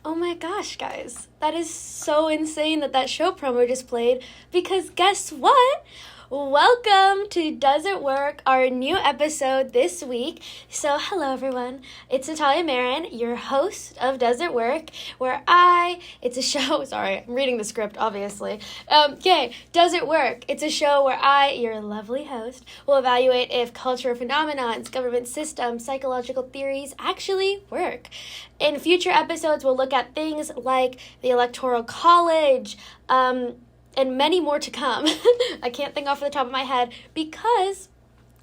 Oh my gosh, guys. That is so insane that show promo just played, because guess what? Welcome to Does It Work, our new episode this week. So, hello everyone. It's Natalia Marin, your host of Does It Work, where it's a show, sorry, I'm reading the script, obviously. Does It Work? It's a show where I, your lovely host, will evaluate if cultural phenomenons, government systems, psychological theories actually work. In future episodes, we'll look at things like the Electoral College, and many more to come. I can't think off the top of my head because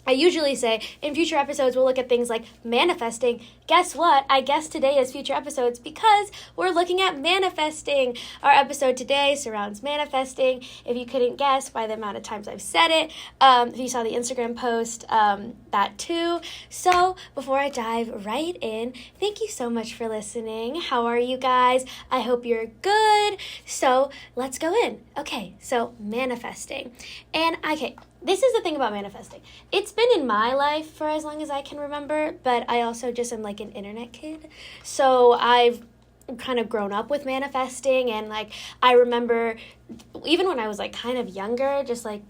I usually say in future episodes we'll look at things like manifesting. Guess what? I guess today is future episodes because we're looking at manifesting. Our episode today surrounds manifesting. If you couldn't guess by the amount of times I've said it, if you saw the Instagram post, that too. So before I dive right in, thank you so much for listening. How are you guys? I hope you're good. So let's go in. Okay, so manifesting. And this is the thing about manifesting. It's been in my life for as long as I can remember, but I also just am like an internet kid. So I've kind of grown up with manifesting, and like I remember even when I was like kind of younger, just like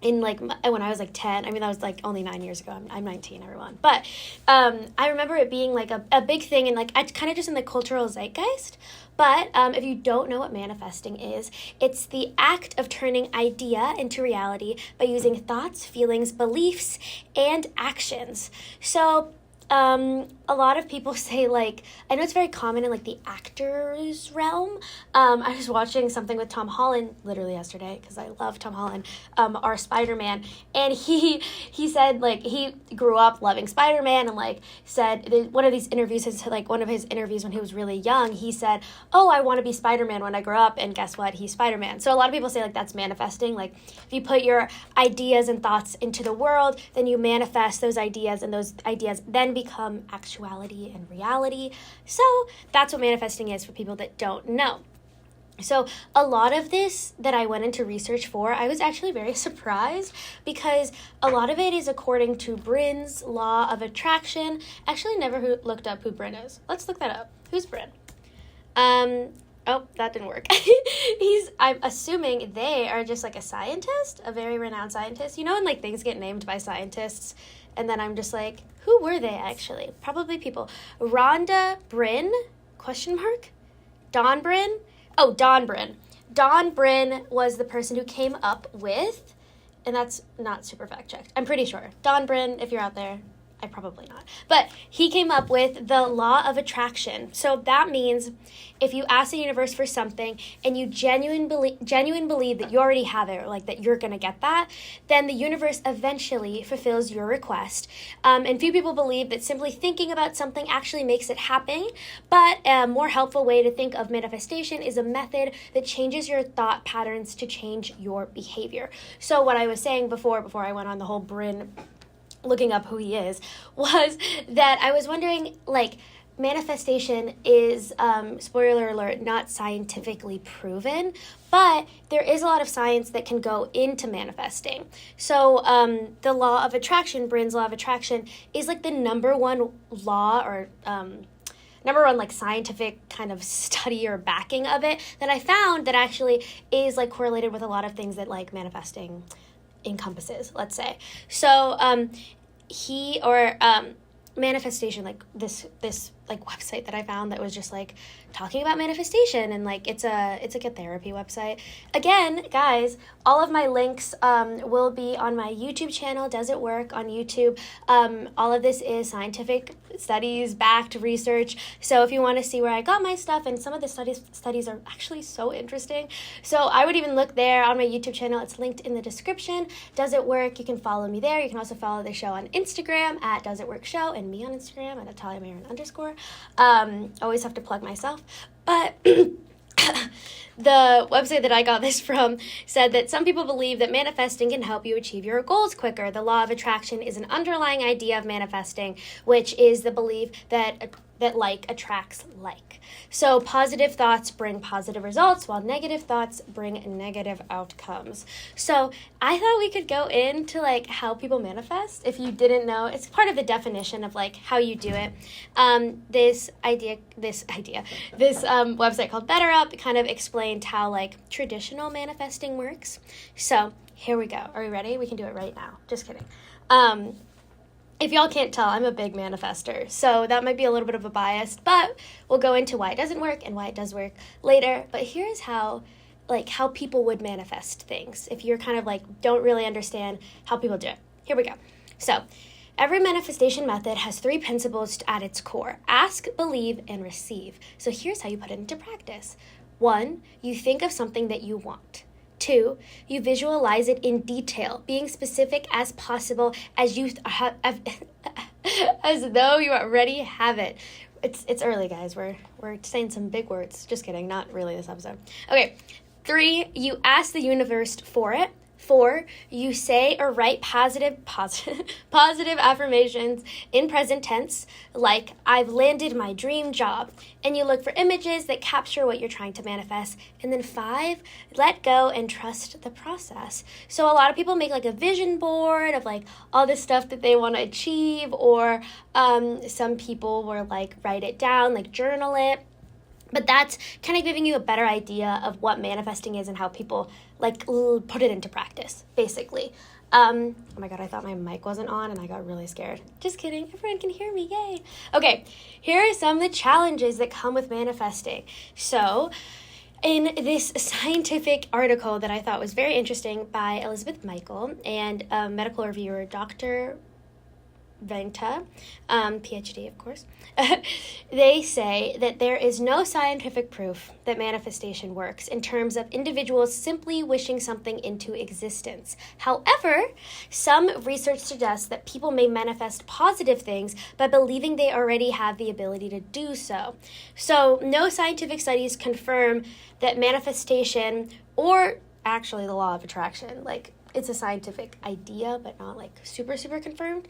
in like when I was like 10, I mean that was like only 9 years ago. I'm 19, everyone. But I remember it being like a big thing, and like I kind of just in the cultural zeitgeist. But if you don't know what manifesting is, it's the act of turning idea into reality by using thoughts, feelings, beliefs, and actions. So a lot of people say, like, I know it's very common in like the actors realm. I was watching something with Tom Holland literally yesterday because I love Tom Holland, our Spider-Man, and he said like he grew up loving Spider-Man, and like said one of his interviews when he was really young, he said, oh, I want to be Spider-Man when I grow up, and guess what, he's Spider-Man. So a lot of people say like that's manifesting. Like if you put your ideas and thoughts into the world, then you manifest those ideas, and those ideas then become actuality and reality. So that's what manifesting is for people that don't know. So a lot of this that I went into research for, I was actually very surprised because a lot of it is according to Bryn's law of attraction. Actually never looked up who Bryn is. Let's look that up. Who's Bryn? Oh, that didn't work. I'm assuming they are just like a scientist, a very renowned scientist. You know when like things get named by scientists, and then I'm just like, who were they actually? Probably people. Rhonda Bryn, ? Don Bryn? Oh, Don Bryn. Don Bryn was the person who came up with, and that's not super fact checked, I'm pretty sure. Don Bryn, if you're out there, probably not. But he came up with the law of attraction. So that means if you ask the universe for something and you genuine believe that you already have it, or like that you're going to get that, then the universe eventually fulfills your request. And few people believe that simply thinking about something actually makes it happen. But a more helpful way to think of manifestation is a method that changes your thought patterns to change your behavior. So what I was saying before I went on the whole Bryn looking up who he is, was that I was wondering, like, manifestation is, spoiler alert, not scientifically proven, but there is a lot of science that can go into manifesting. So the law of attraction, Bryn's law of attraction, is like the number one law, or number one like scientific kind of study or backing of it that I found that actually is like correlated with a lot of things that like manifesting encompasses, let's say. So manifestation, like this like website that I found that was just like talking about manifestation, and like it's like a therapy website. Again, guys, all of my links will be on my YouTube channel, Does It Work, on YouTube. All of this is scientific studies, backed research. So if you want to see where I got my stuff, and some of the studies are actually so interesting. So I would even look there on my YouTube channel. It's linked in the description. Does It Work? You can follow me there. You can also follow the show on Instagram at Does It Work Show, and me on Instagram at Natalia Marin _ always have to plug myself. But the website that I got this from said that some people believe that manifesting can help you achieve your goals quicker. The law of attraction is an underlying idea of manifesting, which is the belief that that like attracts like. So positive thoughts bring positive results, while negative thoughts bring negative outcomes. So I thought we could go into like how people manifest. If you didn't know, it's part of the definition of like how you do it. This website called BetterUp kind of explained how like traditional manifesting works. So here we go. Are we ready? We can do it right now. Just kidding. If y'all can't tell, I'm a big manifester, so that might be a little bit of a bias, but we'll go into why it doesn't work and why it does work later. But here's how people would manifest things if you're kind of like don't really understand how people do it. Here we go. So every manifestation method has 3 principles at its core: ask, believe, and receive. So here's how you put it into practice. 1, you think of something that you want. 2, you visualize it in detail, being specific as possible as you have, as though you already have it. It's early, guys. We're saying some big words. Just kidding. Not really this episode. Okay. 3, you ask the universe for it. 4, you say or write positive affirmations in present tense, like I've landed my dream job, and you look for images that capture what you're trying to manifest. And then 5, let go and trust the process. So a lot of people make like a vision board of like all the stuff that they want to achieve, or some people will like write it down, like journal it. But that's kind of giving you a better idea of what manifesting is and how people like put it into practice, basically. Oh my God, I thought my mic wasn't on and I got really scared. Just kidding. Everyone can hear me. Yay. Okay, here are some of the challenges that come with manifesting. So in this scientific article that I thought was very interesting by Elizabeth Michael and medical reviewer Dr. Venta, PhD, of course, they say that there is no scientific proof that manifestation works in terms of individuals simply wishing something into existence. However, some research suggests that people may manifest positive things by believing they already have the ability to do so. So, no scientific studies confirm that manifestation, or actually the law of attraction, like it's a scientific idea, but not like super confirmed,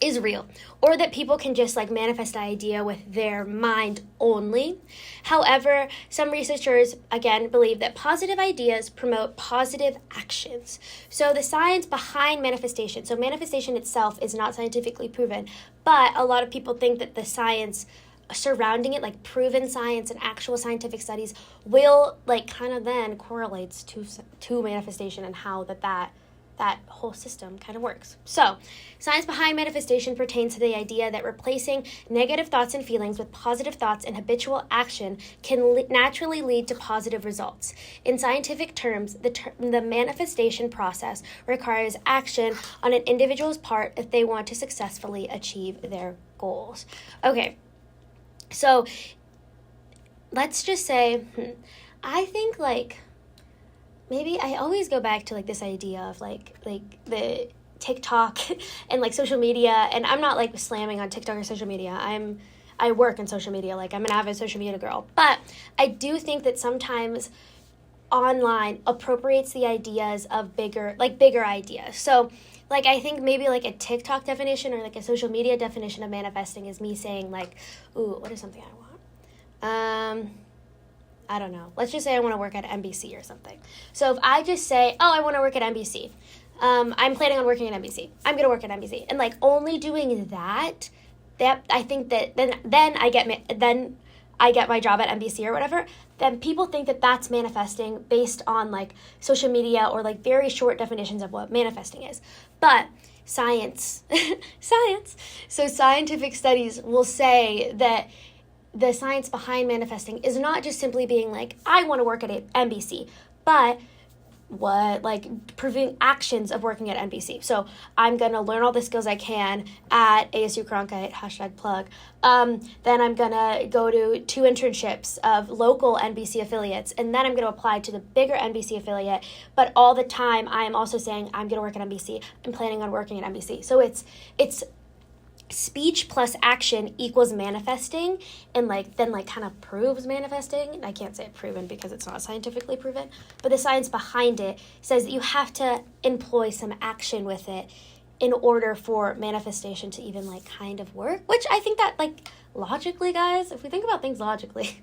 is real, or that people can just like manifest an idea with their mind only. However, some researchers again believe that positive ideas promote positive actions. So the science behind manifestation, so manifestation itself is not scientifically proven, but a lot of people think that the science surrounding it, like proven science and actual scientific studies, will like kind of then correlates to manifestation and how that whole system kind of works. So, science behind manifestation pertains to the idea that replacing negative thoughts and feelings with positive thoughts and habitual action can naturally lead to positive results. In scientific terms, the manifestation process requires action on an individual's part if they want to successfully achieve their goals. Okay. So, let's just say, I think, like, maybe I always go back to, like, this idea of, like the TikTok and, like, social media, and I'm not, like, slamming on TikTok or social media. I work in social media, like, I'm an avid social media girl, but I do think that sometimes online appropriates the ideas of bigger ideas. So, like, I think maybe, like, a TikTok definition or, like, a social media definition of manifesting is me saying, like, ooh, what is something I want? I don't know. Let's just say I want to work at NBC or something. So if I just say, oh, I want to work at NBC. I'm planning on working at NBC. I'm going to work at NBC. And, like, only doing that I think that then I get my job at NBC or whatever, then people think that that's manifesting based on, like, social media or, like, very short definitions of what manifesting is. But science, so scientific studies will say that the science behind manifesting is not just simply being like, I want to work at NBC, but proving actions of working at NBC. So I'm going to learn all the skills I can at ASU Cronkite, #plug. Then I'm going to go to 2 internships of local NBC affiliates, and then I'm going to apply to the bigger NBC affiliate. But all the time, I am also saying, I'm going to work at NBC. I'm planning on working at NBC. So it's speech plus action equals manifesting, and then kind of proves manifesting. I can't say it proven because it's not scientifically proven, but the science behind it says that you have to employ some action with it in order for manifestation to even like kind of work, which I think that like logically, guys, if we think about things logically,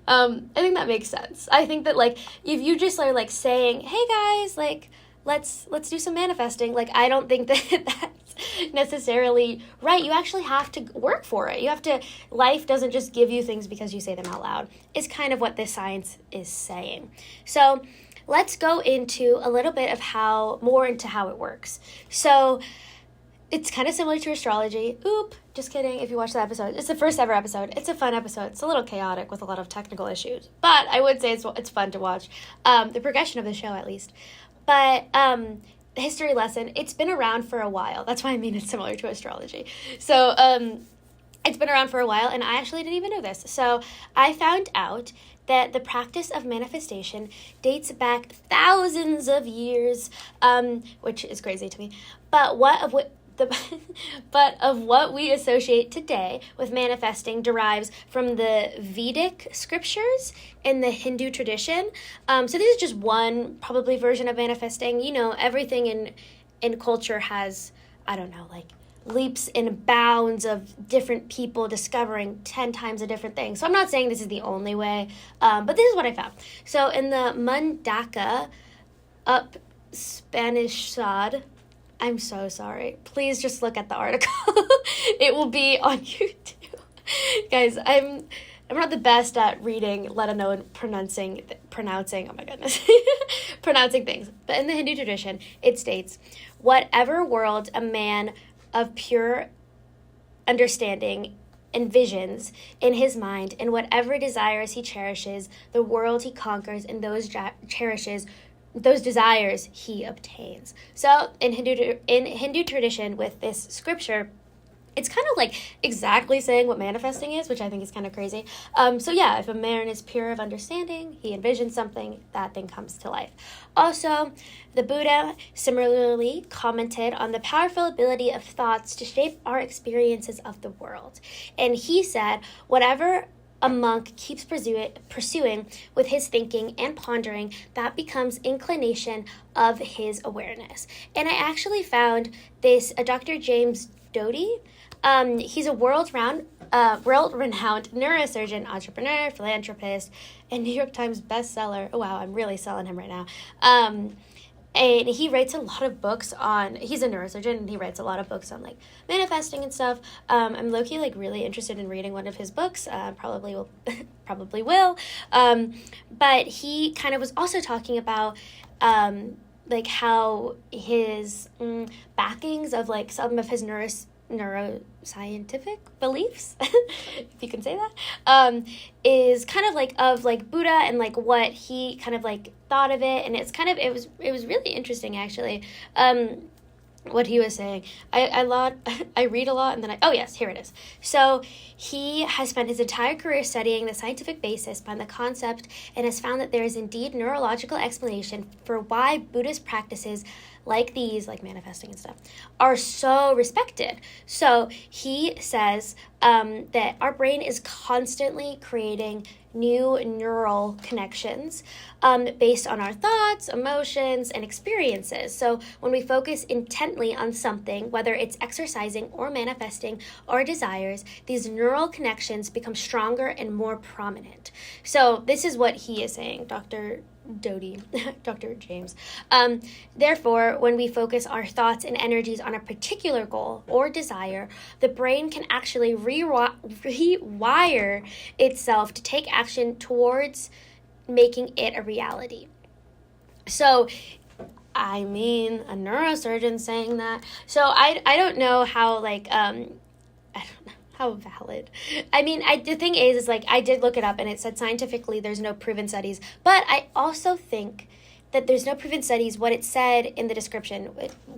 I think that makes sense. I think that like if you just are like saying, hey guys, like let's do some manifesting, like I don't think that that's necessarily right. You actually have to work for it. You have to, life doesn't just give you things because you say them out loud. It's kind of what this science is saying. So let's go into a little bit of more into how it works. So it's kind of similar to astrology. Just kidding. If you watch the episode, it's the first ever episode. It's a fun episode. It's a little chaotic with a lot of technical issues, but I would say it's fun to watch. The progression of the show, at least. But history lesson, it's been around for a while. That's why I mean it's similar to astrology. So it's been around for a while, and I actually didn't even know this. So I found out that the practice of manifestation dates back thousands of years, which is crazy to me. But of what we associate today with manifesting derives from the Vedic scriptures in the Hindu tradition. So this is just one probably version of manifesting. You know, everything in culture has, I don't know, like leaps and bounds of different people discovering 10 times a different thing. So I'm not saying this is the only way, but this is what I found. So in the Mundaka Upanishad, I'm so sorry. Please just look at the article. It will be on YouTube. Guys, I'm not the best at reading, let alone pronouncing, oh my goodness, pronouncing things. But in the Hindu tradition, it states, whatever world a man of pure understanding envisions in his mind, and whatever desires he cherishes, the world he conquers, and those desires he obtains. So in Hindu tradition, with this scripture, it's kind of like exactly saying what manifesting is, which I think is kind of crazy. So yeah, if a man is pure of understanding, he envisions something, that thing comes to life. Also, the Buddha similarly commented on the powerful ability of thoughts to shape our experiences of the world. And he said, whatever a monk keeps pursuing with his thinking and pondering, that becomes inclination of his awareness. And I actually found this, Dr. James Doty. He's a world-renowned neurosurgeon, entrepreneur, philanthropist, and New York Times bestseller. Oh, wow, I'm really selling him right now. And he writes a lot of books he's a neurosurgeon, and he writes a lot of books on, like, manifesting and stuff. I'm low-key, like, really interested in reading one of his books. Probably will. But he kind of was also talking about, like, how his backings of, like, some of his neuroscientific beliefs, if you can say that, is kind of like of like Buddha and like what he kind of like thought of it. And it's kind of, it was really interesting actually, what he was saying. I read a lot, and then yes, here it is. So he has spent his entire career studying the scientific basis behind the concept, and has found that there is indeed neurological explanation for why Buddhist practices like these, like manifesting and stuff, are so respected. So he says that our brain is constantly creating new neural connections based on our thoughts, emotions, and experiences. So when we focus intently on something, whether it's exercising or manifesting our desires, these neural connections become stronger and more prominent. So this is what he is saying, Dr. Doty, Dr. James. Therefore, when we focus our thoughts and energies on a particular goal or desire, the brain can actually rewire itself to take action towards making it a reality. So, I mean, a neurosurgeon saying that. So I don't know how, like, I don't know how valid. I mean, the thing is like, I did look it up, and it said scientifically there's no proven studies, but I also think that there's no proven studies. What it said in the description,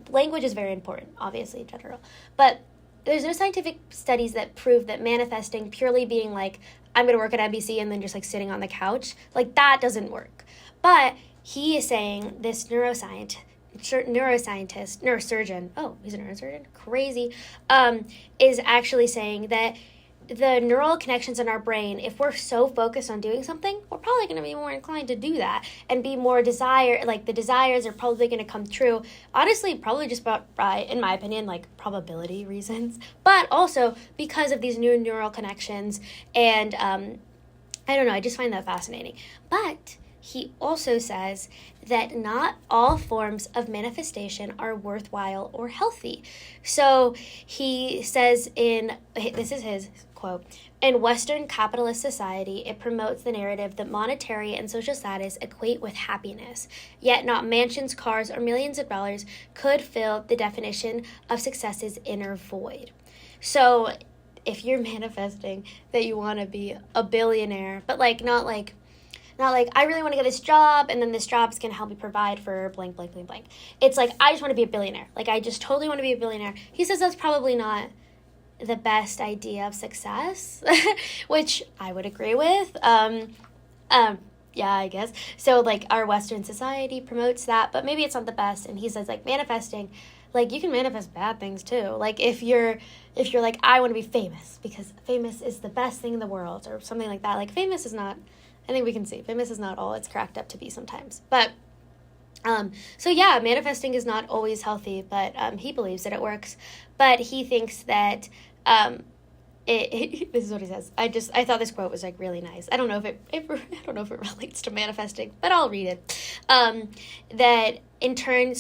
language is very important, obviously, in general, but there's no scientific studies that prove that manifesting purely being like, I'm going to work at NBC and then just like sitting on the couch, like that doesn't work. But he is saying, this neurosurgeon, oh, he's a neurosurgeon, crazy, is actually saying that the neural connections in our brain, if we're so focused on doing something, we're probably going to be more inclined to do that and be more the desires are probably going to come true. Honestly, probably just by, in my opinion, like probability reasons, but also because of these new neural connections. And I don't know, I just find that fascinating. But he also says that not all forms of manifestation are worthwhile or healthy. So he says this is his quote, in Western capitalist society, it promotes the narrative that monetary and social status equate with happiness, yet not mansions, cars, or millions of dollars could fill the definition of success's inner void. So if you're manifesting that you want to be a billionaire, but not like I really want to get this job and then this job is going to help me provide for blank, blank, blank, blank. It's like, I just want to be a billionaire. Like, I just totally want to be a billionaire. He says that's probably not the best idea of success, which I would agree with. Yeah, I guess. So, like, our Western society promotes that, but maybe it's not the best. And he says, like, manifesting, like, you can manifest bad things too. Like, if you're like, I want to be famous because famous is the best thing in the world or something like that. Like, famous is not, I think we can see, famous is not all it's cracked up to be sometimes. But, so yeah, manifesting is not always healthy, but he believes that it works. But he thinks that, this is what he says. I thought this quote was like really nice. I don't know if it relates to manifesting, but I'll read it. That in turn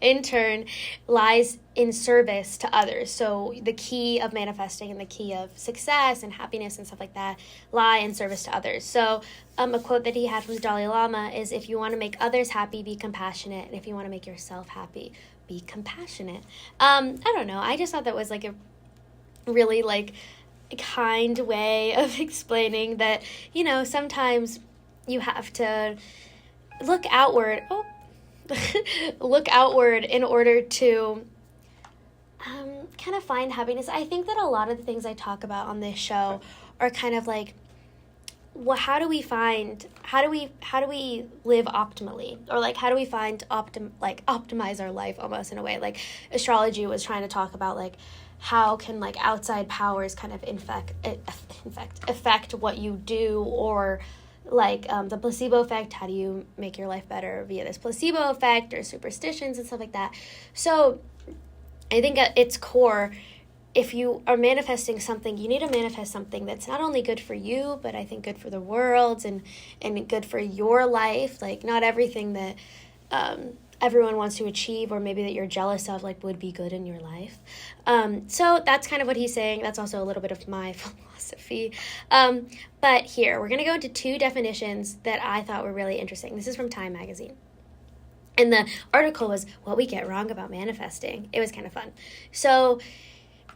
in turn lies in service to others. So the key of manifesting and the key of success and happiness and stuff like that lie in service to others. So a quote that he had from the Dalai Lama is, if you want to make others happy, be compassionate. And if you want to make yourself happy, be compassionate. I don't know. I just thought that was like a really like kind way of explaining that, sometimes you have to look outward. Look outward in order to kind of find happiness. I think that a lot of the things I talk about on this show are kind of like, how do we live optimally, or like how do we find optimize our life almost in a way. Like astrology was trying to talk about like how can like outside powers kind of affect what you do, or like the placebo effect. How do you make your life better via this placebo effect, or superstitions and stuff like that? So I think at its core, if you are manifesting something, you need to manifest something that's not only good for you, but I think good for the world and good for your life. Like not everything that everyone wants to achieve, or maybe that you're jealous of, like would be good in your life. So that's kind of what he's saying. That's also a little bit of my philosophy. But here, we're going to go into two definitions that I thought were really interesting. This is from Time magazine. And the article was what we get wrong about manifesting. It was kind of fun. So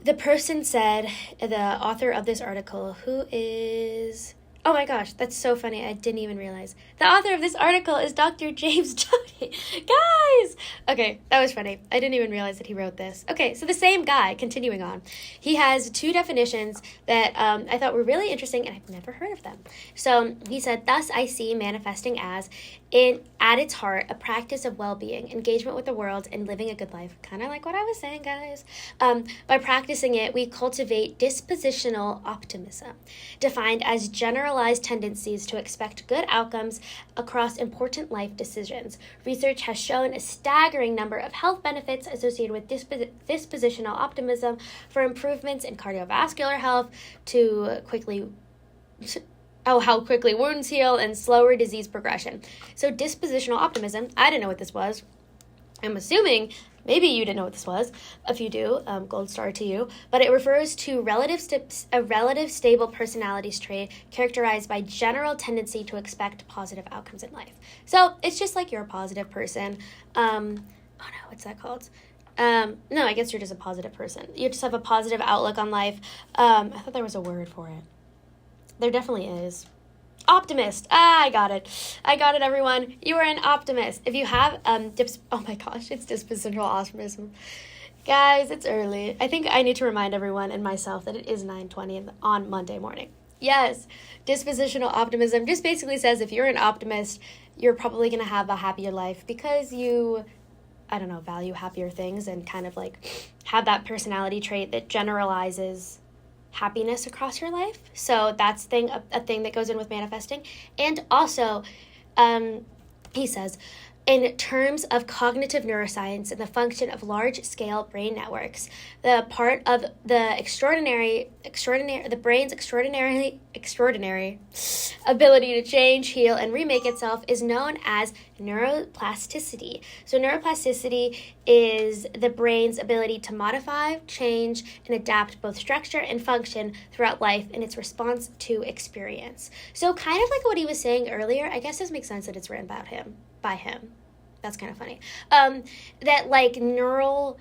the person said, the author of this article, who is, oh my gosh, that's so funny. I didn't even realize. The author of this article is Dr. James Johnny. Guys! Okay, that was funny. I didn't even realize that he wrote this. Okay, so the same guy, continuing on. He has two definitions that I thought were really interesting, and I've never heard of them. So he said, thus I see manifesting as, at its heart, a practice of well-being, engagement with the world, and living a good life. Kind of like what I was saying, guys. By practicing it, we cultivate dispositional optimism, defined as generalized tendencies to expect good outcomes across important life decisions. Research has shown a staggering number of health benefits associated with dispositional optimism, for improvements in cardiovascular health, to how quickly wounds heal and slower disease progression. So dispositional optimism, I didn't know what this was. I'm assuming maybe you didn't know what this was. If you do, gold star to you. But it refers to a relative stable personality trait characterized by general tendency to expect positive outcomes in life. So it's just like you're a positive person. What's that called? No, I guess you're just a positive person. You just have a positive outlook on life. I thought there was a word for it. There definitely is. Optimist. I got it, everyone. You are an optimist. If you have oh my gosh, it's dispositional optimism. Guys, it's early. I think I need to remind everyone and myself that it is 9:20 on Monday morning. Yes, dispositional optimism just basically says if you're an optimist, you're probably going to have a happier life because you value happier things and kind of like have that personality trait that generalizes happiness across your life. So that's a thing that goes in with manifesting. And also, he says, in terms of cognitive neuroscience and the function of large-scale brain networks, the part of the brain's extraordinary ability to change, heal, and remake itself is known as neuroplasticity. So neuroplasticity is the brain's ability to modify, change, and adapt both structure and function throughout life in its response to experience. So kind of like what he was saying earlier, I guess this makes sense that it's written by him. That's kind of funny. That like neural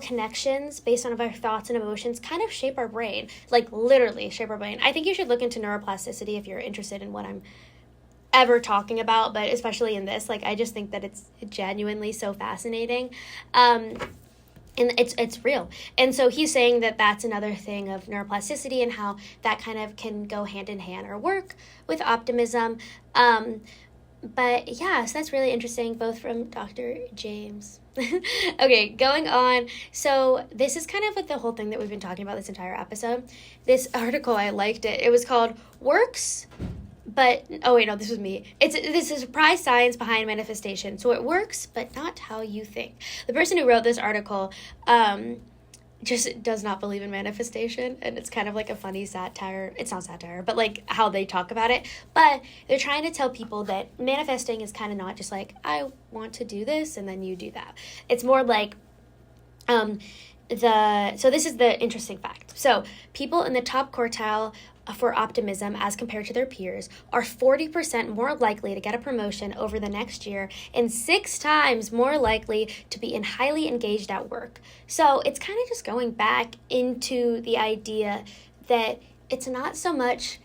connections based on our thoughts and emotions kind of shape our brain, like literally shape our brain. I think you should look into neuroplasticity if you're interested in what I'm ever talking about, but especially in this, like I just think that it's genuinely so fascinating. And it's real. And so he's saying that that's another thing of neuroplasticity and how that kind of can go hand in hand or work with optimism. But yeah, so that's really interesting, both from Dr. James. Okay, going on. So this is kind of like the whole thing that we've been talking about this entire episode. This article, I liked it. It was called Works, but, oh wait, no, this was me. This is surprise science behind manifestation. So it works, but not how you think. The person who wrote this article, just does not believe in manifestation, and it's kind of like a funny satire. It's not satire, but like how they talk about it. But they're trying to tell people that manifesting is kind of not just like, I want to do this and then you do that. It's more like so this is the interesting fact. So people in the top quartile for optimism as compared to their peers are 40% more likely to get a promotion over the next year and 6 times more likely to be highly engaged at work. So it's kind of just going back into the idea that it's not so much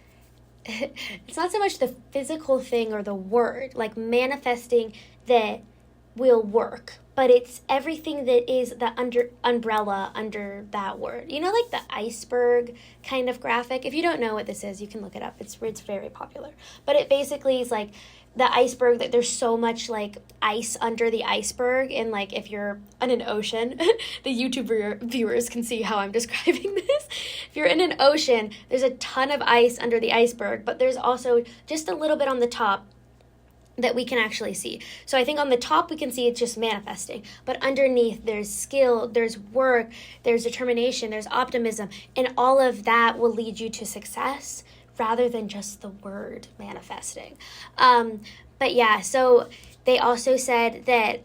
the physical thing or the word, like manifesting that will work, but it's everything that is the umbrella under that word. You know, like the iceberg kind of graphic? If you don't know what this is, you can look it up. It's very popular. But it basically is like the iceberg, that there's so much like ice under the iceberg, and like if you're in an ocean, the YouTube viewers can see how I'm describing this. If you're in an ocean, there's a ton of ice under the iceberg, but there's also just a little bit on the top that we can actually see. So I think on the top we can see it's just manifesting, but underneath there's skill, there's work, there's determination, there's optimism, and all of that will lead you to success rather than just the word manifesting. But yeah, so they also said that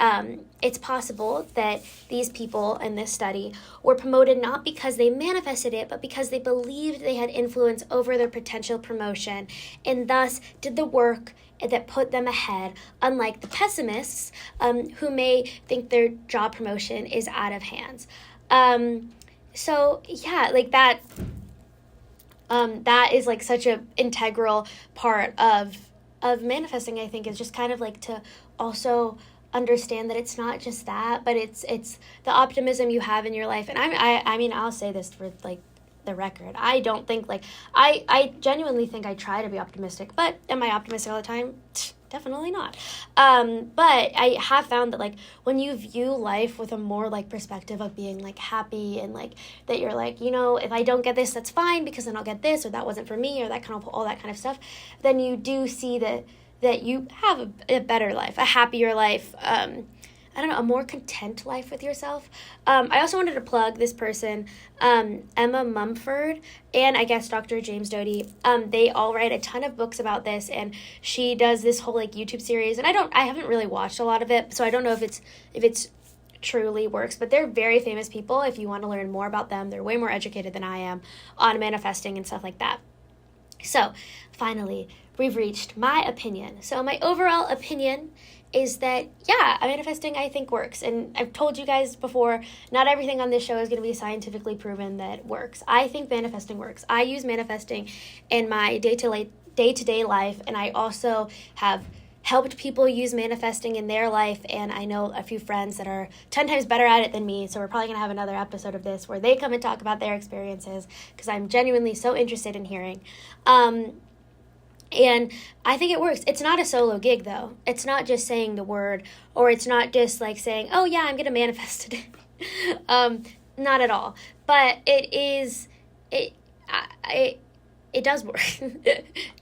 it's possible that these people in this study were promoted not because they manifested it, but because they believed they had influence over their potential promotion and thus did the work that put them ahead, unlike the pessimists who may think their job promotion is out of hands. So yeah, like that is like such a integral part of manifesting, I think, is just kind of like to also understand that it's not just that, but it's the optimism you have in your life. And I mean, I'll say this for like the record. I don't think like, I genuinely think I try to be optimistic, but am I optimistic all the time? Definitely not. But I have found that like when you view life with a more like perspective of being like happy and like that you're like, you know, if I don't get this, that's fine because then I'll get this, or that wasn't for me, or that kind of all that kind of stuff, then you do see that you have a better life, a happier life, I don't know, a more content life with yourself. I also wanted to plug this person, Emma Mumford, and I guess Dr. James Doty. They all write a ton of books about this, and she does this whole like YouTube series. And I haven't really watched a lot of it, so I don't know if it's truly works. But they're very famous people. If you want to learn more about them, they're way more educated than I am on manifesting and stuff like that. So finally, we've reached my opinion. So my overall opinion is that, yeah, manifesting I think works. And I've told you guys before, not everything on this show is going to be scientifically proven that works. I think manifesting works. I use manifesting in my day-to-day life, and I also have helped people use manifesting in their life, and I know a few friends that are 10 times better at it than me, so we're probably going to have another episode of this where they come and talk about their experiences, because I'm genuinely so interested in hearing. And I think it works. It's not a solo gig, though. It's not just saying the word, or it's not just like saying, oh, yeah, I'm going to manifest today. Not at all. But it is, it does work.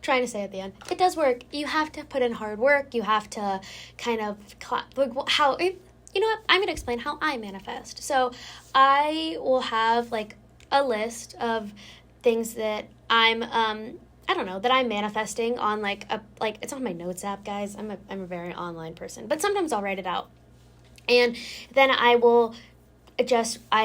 Trying to say at the end. It does work. You have to put in hard work. You have to kind of, you know what? I'm going to explain how I manifest. So I will have like a list of things that I'm, I don't know, that I'm manifesting on it's on my notes app, guys. I'm a very online person, but sometimes I'll write it out. And then I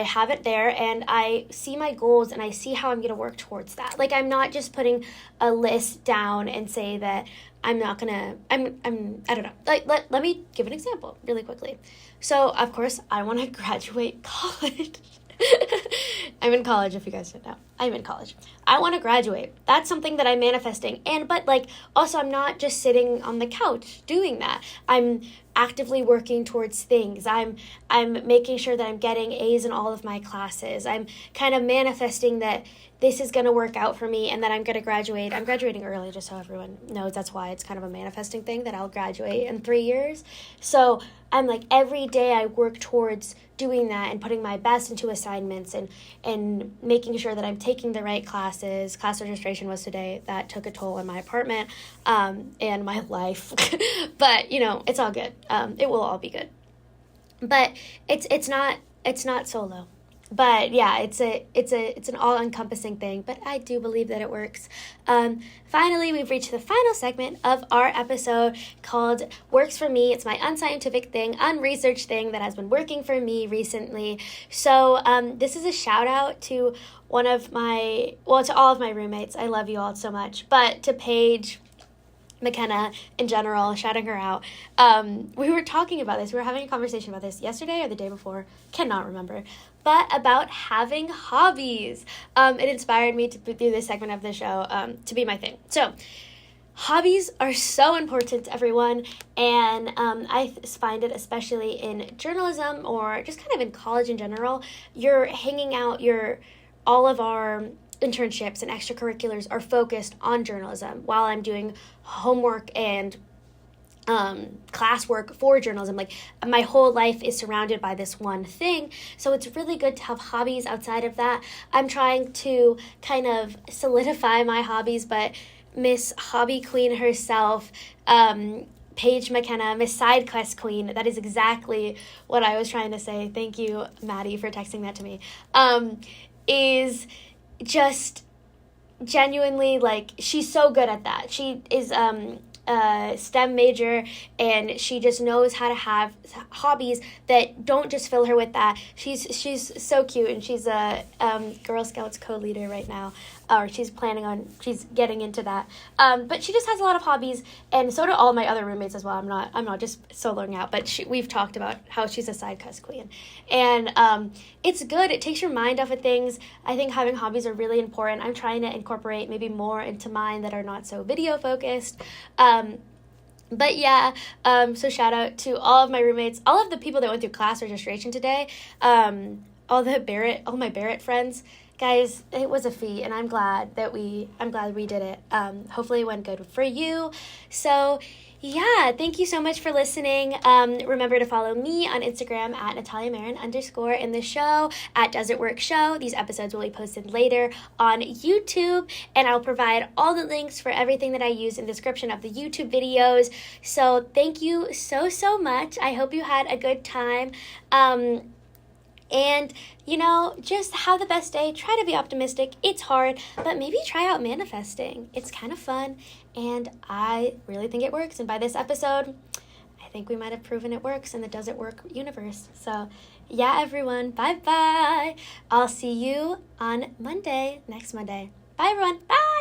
have it there and I see my goals and I see how I'm going to work towards that. Like, I'm not just putting a list down and say that I'm not going to, I don't know. Like, let me give an example really quickly. So, of course, I want to graduate college. I'm in college, if you guys didn't know. I'm in college. I want to graduate. That's something that I'm manifesting. But also I'm not just sitting on the couch doing that. I'm actively working towards things. I'm making sure that I'm getting A's in all of my classes. I'm kind of manifesting that this is going to work out for me and that I'm going to graduate. I'm graduating early, just so everyone knows. That's why it's kind of a manifesting thing, that I'll graduate in 3 years. So I'm like, every day I work towards doing that and putting my best into assignments and making sure that I'm taking the right classes. Class registration was today. That took a toll on my apartment and my life. But, it's all good. It will all be good. But it's not solo. But yeah, it's an all-encompassing thing, but I do believe that it works. Finally, we've reached the final segment of our episode called Works for Me. It's my unscientific thing, unresearched thing that has been working for me recently. So this is a shout out to to all of my roommates. I love you all so much. But to Paige, McKenna in general, shouting her out. We were talking about this. We were having a conversation about this yesterday or the day before. Cannot remember. But about having hobbies. It inspired me to do this segment of the show to be my thing. So, hobbies are so important to everyone, and I find it especially in journalism or just kind of in college in general. You're hanging out, all of our internships and extracurriculars are focused on journalism while I'm doing homework and classwork for journalism. Like, my whole life is surrounded by this one thing, so it's really good to have hobbies outside of that. I'm trying to kind of solidify my hobbies, but Miss Hobby Queen herself, Paige McKenna, Miss Side Quest Queen, that is exactly what I was trying to say. Thank you, Maddie, for texting that to me. Is just genuinely, she's so good at that. She is a STEM major, and she just knows how to have hobbies that don't just fill her with that. She's so cute, and she's a Girl Scouts co-leader right now, or she's getting into that. But she just has a lot of hobbies, and so do all my other roommates as well. I'm not just soloing out, but we've talked about how she's a side quest queen, and it's good. It takes your mind off of things. I think having hobbies are really important. I'm trying to incorporate maybe more into mine that are not so video focused. But yeah, so shout out to all of my roommates, all of the people that went through class registration today, all my Barrett friends. Guys, it was a feat, and I'm glad we did it. Hopefully it went good for you. So yeah, thank you so much for listening. Remember to follow me on Instagram at @NataliaMarin_ and the show at Does It Work Show. These episodes will be posted later on YouTube, and I'll provide all the links for everything that I use in the description of the YouTube videos. So thank you so, so much. I hope you had a good time. And, just have the best day. Try to be optimistic. It's hard, but maybe try out manifesting. It's kind of fun, and I really think it works. And by this episode, I think we might have proven it works in the Does It Work universe. So, yeah, everyone. Bye-bye. I'll see you on next Monday. Bye, everyone. Bye.